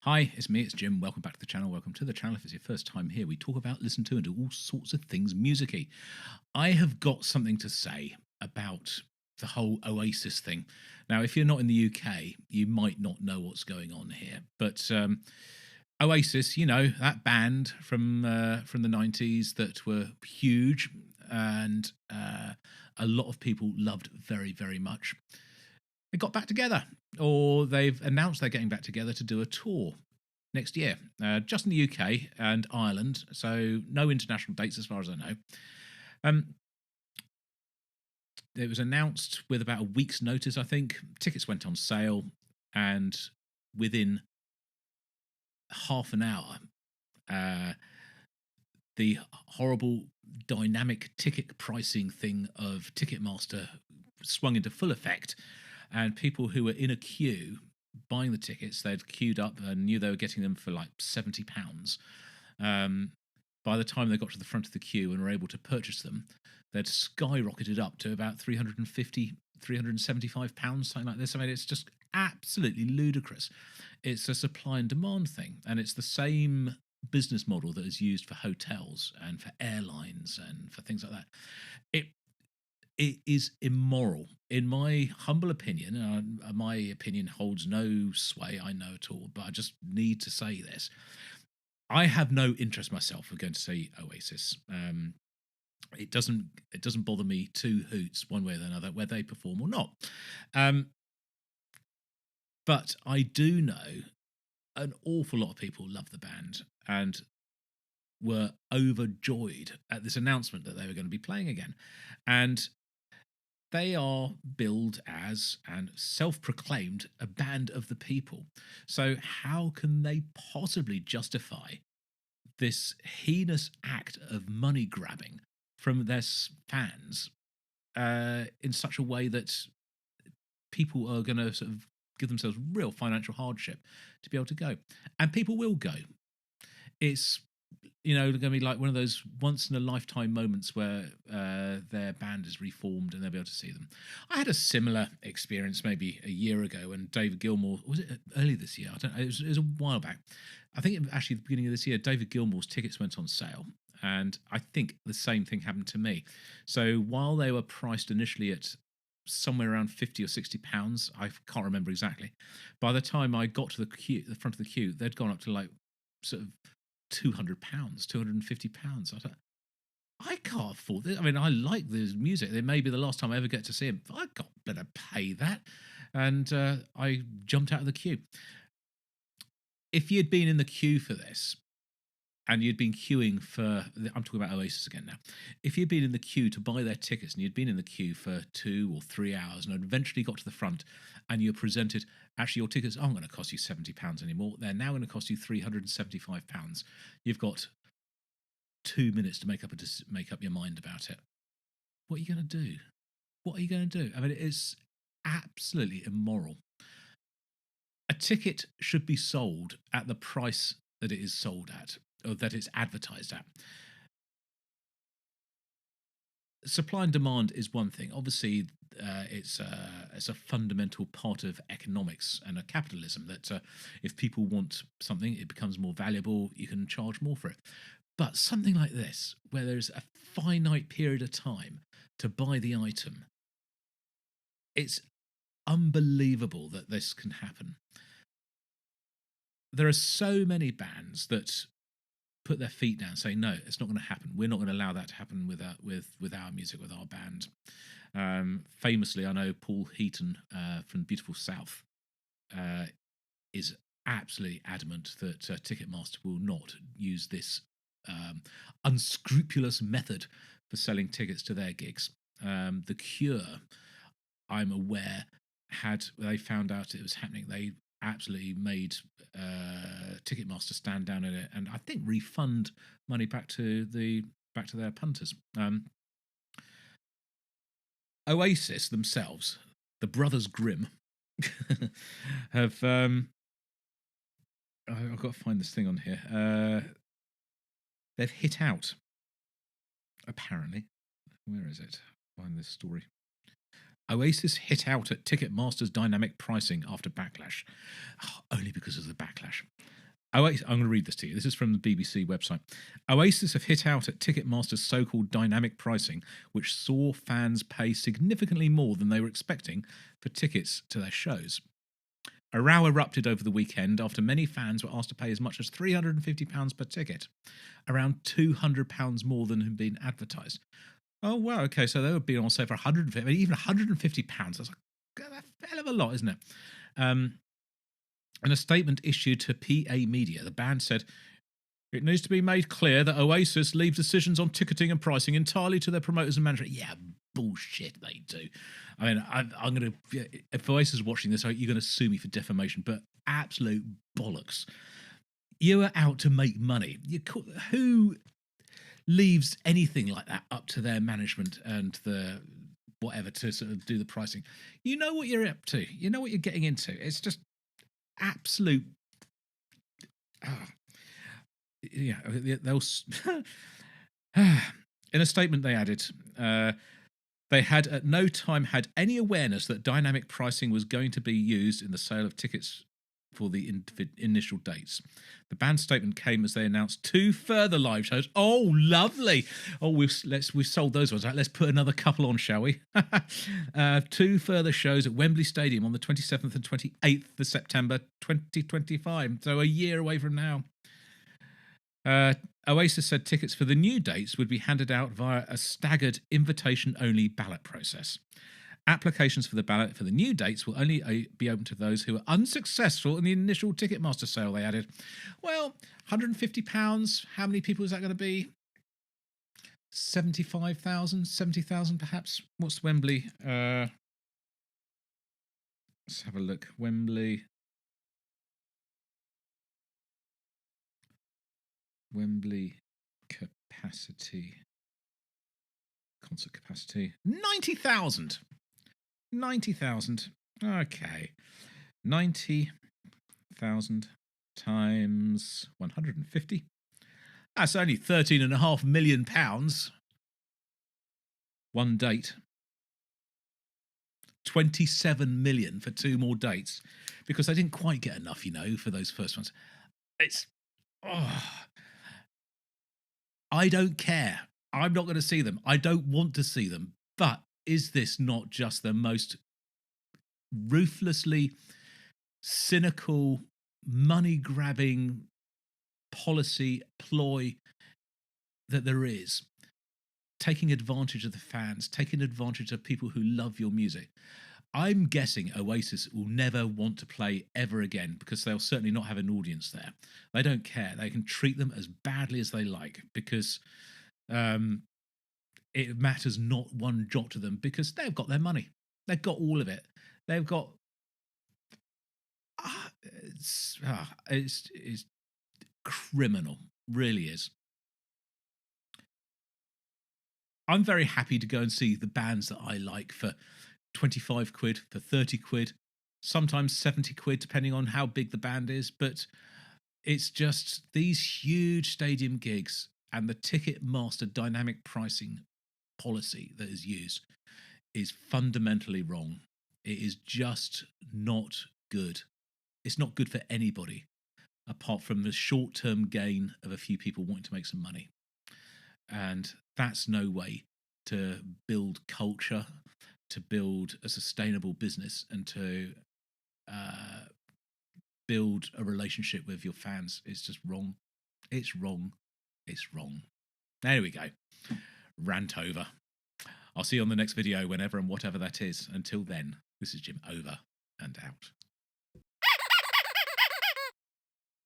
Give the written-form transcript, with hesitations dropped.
Hi, it's me, it's Jim. Welcome back to the channel. Welcome to the channel. If it's your first time here, we talk about, listen to, and do all sorts of things musicy. I have got something to say about the whole Oasis thing. Now, if you're not in the UK, you might not know what's going on here. But Oasis, you know, that band from the 90s that were huge and a lot of people loved very, very much. They got back together, or they've announced they're getting back together to do a tour next year, just in the UK and Ireland. So no international dates as far as I know. Um, it was announced with about a week's notice, I think. Tickets went on sale, and within half an hour, uh, the horrible dynamic ticket pricing thing of Ticketmaster swung into full effect, and people who were in a queue buying the tickets, they'd queued up and knew they were getting them for like £70. By the time they got to the front of the queue and were able to purchase them, they'd skyrocketed up to about £350, £375, something like this. I mean, it's just absolutely ludicrous. It's a supply and demand thing, and it's the same business model that is used for hotels and for airlines and for things like that. It is immoral, in my humble opinion. My opinion holds no sway, I know at all, but I just need to say this. I have no interest myself of going to see Oasis. It doesn't bother me two hoots one way or another whether they perform or not. Um, but I do know an awful lot of people love the band and were overjoyed at this announcement that they were going to be playing again. And they are billed as and self-proclaimed a band of the people. So how can they possibly justify this heinous act of money grabbing from their fans in such a way that people are going to sort of give themselves real financial hardship to be able to go? And people will go. It's going to be like one of those once in a lifetime moments where their band is reformed and they'll be able to see them. I had a similar experience maybe a year ago when David Gilmour, was it early this year? I don't know. It was a while back. I think actually the beginning of this year, David Gilmour's tickets went on sale. And I think the same thing happened to me. So while they were priced initially at somewhere around £50 or £60, I can't remember exactly. By the time I got to the front of the queue, they'd gone up to like sort of £200, £250. I can't afford this. I mean, I like this music. It may be the last time I ever get to see him. I can't better pay that. And I jumped out of the queue. If you'd been in the queue for this, and you'd been queuing for, I'm talking about Oasis again now. If you'd been in the queue to buy their tickets and you'd been in the queue for 2 or 3 hours and eventually got to the front and you're presented, actually, your tickets aren't going to cost you £70 anymore. They're now going to cost you £375. You've got 2 minutes to make up your mind about it. What are you going to do? What are you going to do? I mean, it's absolutely immoral. A ticket should be sold at the price that it is sold at, or that it's advertised at. Supply and demand is one thing. Obviously, it's a fundamental part of economics and a capitalism that if people want something, it becomes more valuable. You can charge more for it. But something like this, where there's a finite period of time to buy the item, it's unbelievable that this can happen. There are so many bands that put their feet down, saying, "No, it's not going to happen. We're not going to allow that to happen with our music, with our band." Famously, I know Paul Heaton from Beautiful South is absolutely adamant that Ticketmaster will not use this unscrupulous method for selling tickets to their gigs. The Cure, I'm aware, had they found out it was happening, they absolutely made Ticketmaster stand down in it, and I think refund money back to their punters. Oasis themselves, the Brothers Grimm, have I've got to find this thing on here. They've hit out, apparently. Where is it? Find this story. Oasis hit out at Ticketmaster's dynamic pricing after backlash. Only because of the backlash. Oasis, I'm going to read this to you. This is from the BBC website. Oasis have hit out at Ticketmaster's so-called dynamic pricing, which saw fans pay significantly more than they were expecting for tickets to their shows. A row erupted over the weekend after many fans were asked to pay as much as £350 per ticket, around £200 more than had been advertised. Oh, wow, okay, so they would be on sale for £150, even £150. That's a hell of a lot, isn't it? In a statement issued to PA Media, the band said, "It needs to be made clear that Oasis leave decisions on ticketing and pricing entirely to their promoters and management." Yeah, bullshit, they do. I mean, I'm going to, if Oasis is watching this, you're going to sue me for defamation, but absolute bollocks. You are out to make money. Who leaves anything like that up to their management and the whatever to sort of do the pricing? You know what you're up to. You know what you're getting into. It's just absolute. Yeah, they'll. In a statement, they added, they had at no time had any awareness that dynamic pricing was going to be used in the sale of tickets for the initial dates. The band's statement came as they announced 2 further live shows. Oh, lovely! Oh, we've sold those ones out. Let's put another couple on, shall we? 2 further shows at Wembley Stadium on the 27th and 28th of September 2025. So a year away from now. Oasis said tickets for the new dates would be handed out via a staggered invitation-only ballot process. Applications for the ballot for the new dates will only be open to those who are unsuccessful in the initial Ticketmaster sale, they added. Well, £150, how many people is that going to be? 75,000, 70,000 perhaps? What's Wembley? Let's have a look. Wembley capacity. Concert capacity. 90,000. 90,000. Okay. 90,000 times 150. That's only £13.5 million. One date. 27 million for 2 more dates. Because they didn't quite get enough, for those first ones. It's... Oh, I don't care. I'm not going to see them. I don't want to see them. But is this not just the most ruthlessly cynical, money-grabbing policy ploy that there is? Taking advantage of the fans, taking advantage of people who love your music. I'm guessing Oasis will never want to play ever again because they'll certainly not have an audience there. They don't care. They can treat them as badly as they like because it matters not one jot to them because they've got their money. They've got all of it. They've got... It's criminal. Really is. I'm very happy to go and see the bands that I like for 25 quid, for 30 quid, sometimes 70 quid, depending on how big the band is. But it's just these huge stadium gigs and the Ticketmaster dynamic pricing policy that is used is fundamentally wrong. It is just not good. It's not good for anybody apart from the short-term gain of a few people wanting to make some money. And that's no way to build culture, to build a sustainable business, and to build a relationship with your fans. It's just wrong. It's wrong. It's wrong. There we go. Rant over. I'll see you on the next video whenever and whatever that is. Until then, this is Jim, over and out.